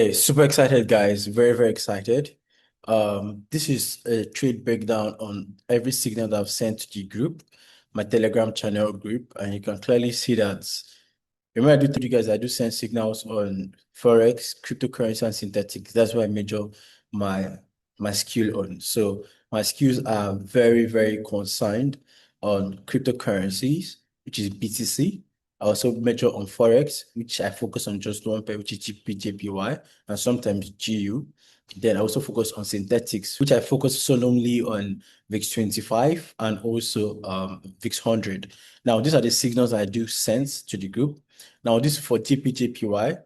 Hey, super excited, guys. Very, very excited. This is a trade breakdown on every signal that I've sent to the group, my Telegram channel group, and you can clearly see that. Remember, I do tell you guys I do send signals on Forex, cryptocurrency, and synthetics. That's what I major my my skill on. So my skills are very, very concerned on cryptocurrencies, which is BTC. I also major on Forex, which I focus on just one pair, which is GPJPY, and sometimes GU. Then I also focus on synthetics, which I focus solely on VIX 25 and also VIX 100. Now, these are the signals I do send to the group. Now, this is for GPJPY,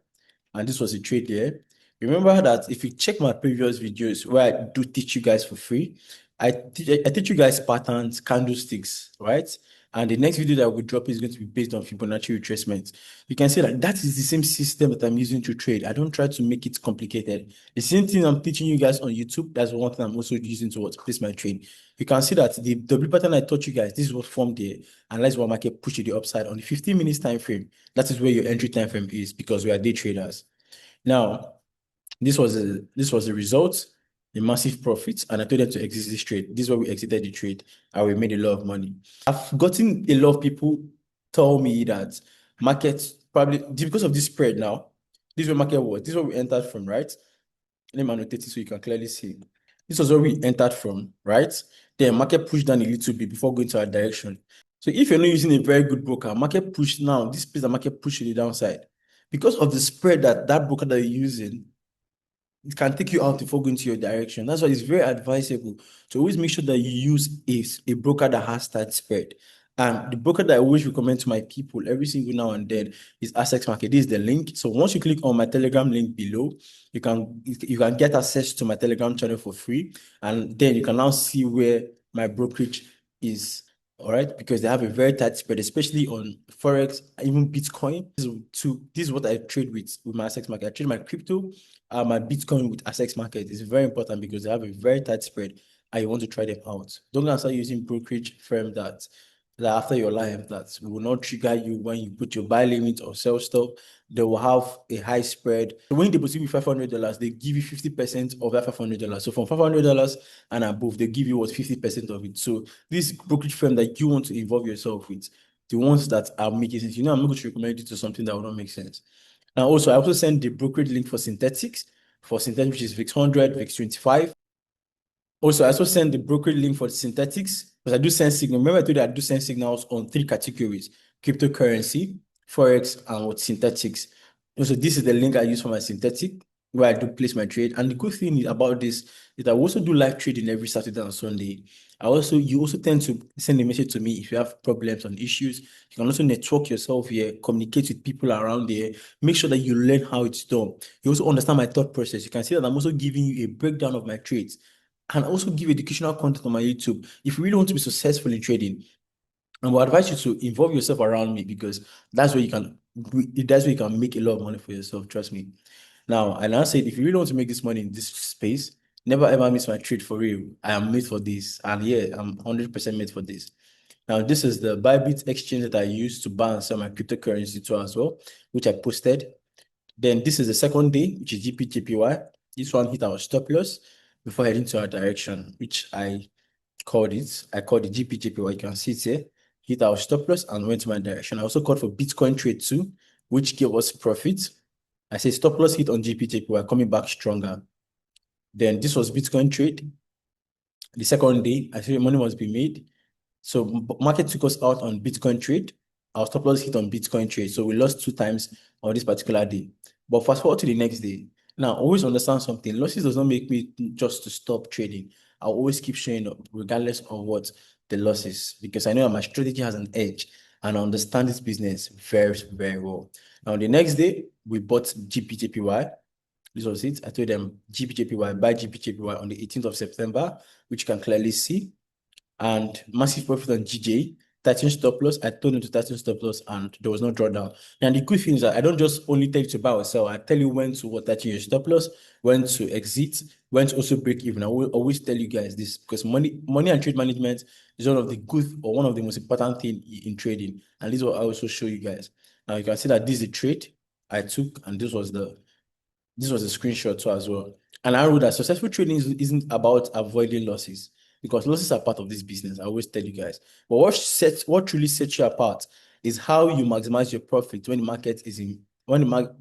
and this was a trade there. Remember that if you check my previous videos where I do teach you guys for free, I teach you guys patterns, candlesticks, right? And the next video that we drop is going to be based on Fibonacci retracement. You can see that that is the same system that I'm using to trade. I don't try to make it complicated. The same thing I'm teaching you guys on YouTube, that's one thing I'm also using to place my trade. You can see that the W pattern I taught you guys, this is what formed there, and that's what market push to the upside on the 15 minutes time frame. That is where your entry time frame is because we are day traders. Now, this was the result, the massive profits, and I told them to exit this trade. This is where we exited the trade, and we made a lot of money. I've gotten a lot of people tell me that markets probably because of this spread now. This is where market was. This is where we entered from, right? Let me annotate it so you can clearly see. This was where we entered from, right? Then market pushed down a little bit before going to our direction. So if you're not using a very good broker, market push now, this place the market push to the downside. Because of the spread that broker that you're using, it can take you out before going to your direction. That's why it's very advisable to always make sure that you use a broker that has that spread. And the broker that I always recommend to my people every single now and then is Access Market. This is the link. So once you click on my Telegram link below, you can get access to my Telegram channel for free. And then you can now see where my brokerage is. All right, because they have a very tight spread, especially on Forex, even Bitcoin. This is what I trade with my Access Market. I trade my crypto, my Bitcoin with Access Market. Is very important because they have a very tight spread and you want to try them out. Don't go start using brokerage firm that after your life that will not trigger you when you put your buy limit or sell stop. They will have a high spread. So when you deposit with $500, they give you 50% of that $500. So from $500 and above, they give you what 50% of it. So this brokerage firm that you want to involve yourself with, the ones that are making sense, I'm not going to recommend you to something that will not make sense. Now, also, I also send the brokerage link for synthetics, which is VIX 100, VIX 25. Also, I also send the brokerage link for synthetics because I do send signal. Remember, I told you I do send signals on 3 categories: cryptocurrency, forex, and what synthetics. Also, this is the link I use for my synthetic where I do place my trade. And the good thing about this is I also do live trading every Saturday and Sunday. You also tend to send a message to me if you have problems and issues. You can also network yourself here, communicate with people around there, make sure that you learn how it's done. You also understand my thought process. You can see that I'm also giving you a breakdown of my trades and also give educational content on my YouTube. If you really want to be successful in trading, I will advise you to involve yourself around me because that's where you can make a lot of money for yourself. Trust me. Now, and I said, if you really want to make this money in this space, never ever miss my trade for real. I am made for this. And yeah, I'm 100% made for this. Now, this is the Bybit exchange that I use to buy and sell my cryptocurrency to as well, which I posted. Then this is the second day, which is GPJPY. This one hit our stop loss before heading to our direction, which I called it. I called it GPJPY. You can see it here. Hit our stop loss and went to my direction. I also called for Bitcoin trade too, which gave us profit. I say stop loss hit on GPJPY, coming back stronger. Then this was Bitcoin trade. The second day, I said money must be made. So market took us out on Bitcoin trade. Our stop loss hit on Bitcoin trade. So we lost 2 times on this particular day. But fast forward to the next day. Now, always understand something. Losses does not make me just to stop trading. I'll always keep showing up regardless of what the loss is because I know my strategy has an edge and I understand this business very, very well. Now, the next day, we bought GPJPY. This was it. I told them GPJPY, buy GPJPY on the 18th of September, which you can clearly see. And massive profit on GJ, 13 stop loss. I told him to 13 stop loss and there was no drawdown. And the good thing is that I don't just only tell you to buy or sell. I tell you when to what 13 your stop loss, when to exit, when to also break even. I will always tell you guys this because money and trade management is one of the good or one of the most important thing in trading. And this is what I also show you guys. Now you can see that this is the trade I took and this was the This was a screenshot too as well. And I wrote that successful trading isn't about avoiding losses, because losses are part of this business. I always tell you guys. But what truly sets you apart is how you maximize your profit when the market is in when the market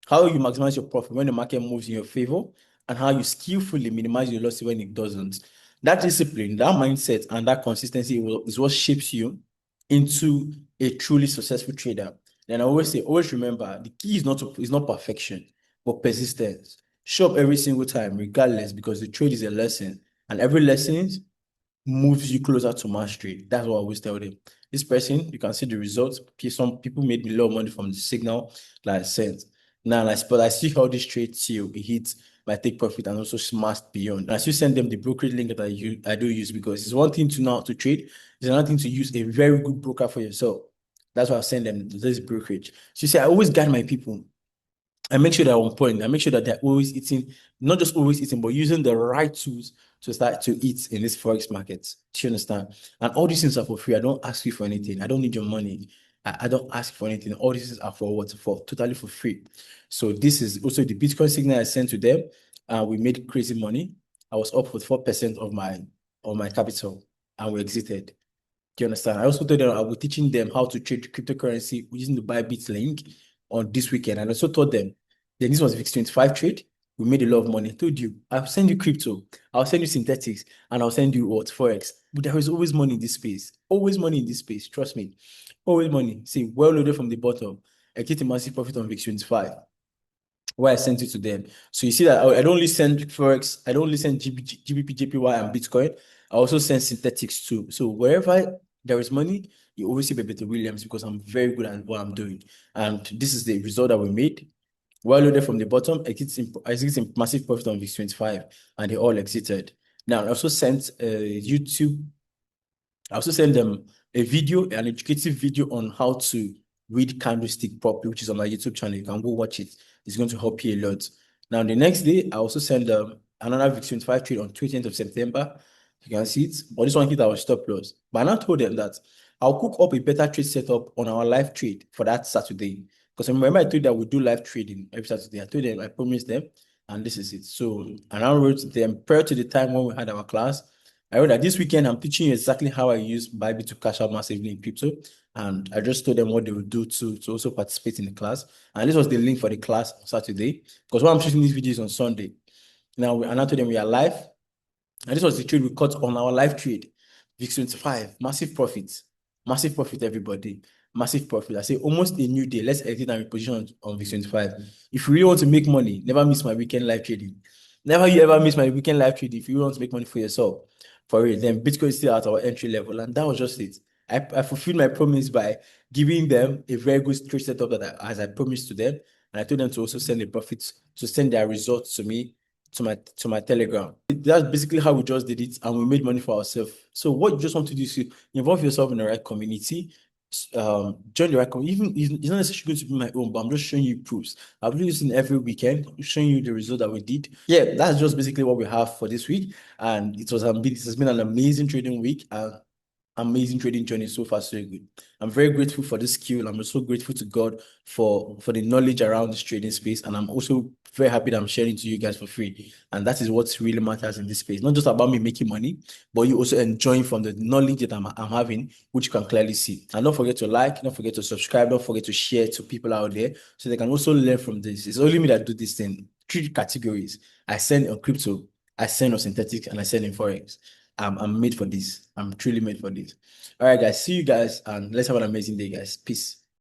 how you maximize your profit when the market moves in your favor, and how you skillfully minimize your losses when it doesn't. That discipline, that mindset, and that consistency is what shapes you into a truly successful trader. And I always say, always remember, the key is not perfection, but persistence. Show up every single time, regardless, because the trade is a lesson, and every lesson moves you closer to mastery. That's what I always tell them. This person, you can see the results. Some people made me a lot of money from the signal that I sent. Now, but I see how this trade till it hits my take profit and also smashed beyond. And I still send them the brokerage link that I do use, because it's one thing to know how to trade, it's another thing to use a very good broker for yourself. That's why I send them this brokerage. So you see, I always guide my people. I make sure they're on point. I make sure that they're always eating, not just always eating, but using the right tools to start to eat in this forex market. Do you understand? And all these things are for free. I don't ask you for anything. I don't need your money. I don't ask for anything. All these things are for what? For totally for free. So this is also the Bitcoin signal I sent to them. We made crazy money. I was up with 4% of my capital, and we exited. Do you understand? I also told them I was teaching them how to trade cryptocurrency using the Bybit link on this weekend. And I also told them, then this was VIX25 trade. We made a lot of money. I told you, I'll send you crypto, I'll send you synthetics, and I'll send you what? Forex. But there is always money in this space. Always money in this space. Trust me. Always money. See, well loaded from the bottom. I get a massive profit on VIX25 where I sent it to them. So you see that I don't only send Forex, I don't only send GBP, JPY, and Bitcoin. I also send synthetics too. So wherever there is money, you always see Bebeto Williams, because I'm very good at what I'm doing. And this is the result that we made. Well loaded from the bottom, exits in massive profit on VIX25, and they all exited. Now, I also sent YouTube. I also sent them a video, an educative video on how to read candlestick properly, which is on my YouTube channel. You can go watch it. It's going to help you a lot. Now, the next day, I also sent them another VIX25 trade on 20th of September. You can see it. But this one hit our stop loss. But I now told them that I'll cook up a better trade setup on our live trade for that Saturday. Because remember, I told you that we do live trading every Saturday. I told them, I promised them, and this is it. So I now wrote them prior to the time when we had our class. I wrote that this weekend I'm teaching you exactly how I use Bybit to cash out massively in crypto. And I just told them what they would do to also participate in the class. And this was the link for the class on Saturday. Because when I'm shooting these videos on Sunday, now I told them we are live. And this was the trade we caught on our live trade. VIX25, massive profits. Massive profit, everybody. Massive profit. I say almost a new day. Let's exit and reposition on VIX25. If you really want to make money, never miss my weekend live trading. Never you ever miss my weekend live trading if you want to make money for yourself. For it, then Bitcoin is still at our entry level. And that was just it. I fulfilled my promise by giving them a very good trade setup as I promised to them. And I told them to also send the profits, to send their results to me, to my Telegram. That's basically how we just did it, and we made money for ourselves. So what you just want to do is to involve yourself in the right community, join the right community. Even it's not necessarily going to be my own, but I'm just showing you proofs. I'll be listening every weekend, showing you the result that we did. Yeah, that's just basically what we have for this week, and it has been an amazing trading week. Amazing trading journey so far, so good. I'm very grateful for this skill. I'm also grateful to God for the knowledge around this trading space, and I'm also very happy that I'm sharing to you guys for free. And that is what really matters in this space. Not just about me making money, but you also enjoying from the knowledge that I'm having, which you can clearly see. And don't forget to like, don't forget to subscribe, don't forget to share to people out there so they can also learn from this. It's only me that do this thing. 3 categories. I send on crypto, I send on synthetics, and I send in forex. I'm made for this. I'm truly made for this. All right, guys. See you guys, and let's have an amazing day, guys. Peace.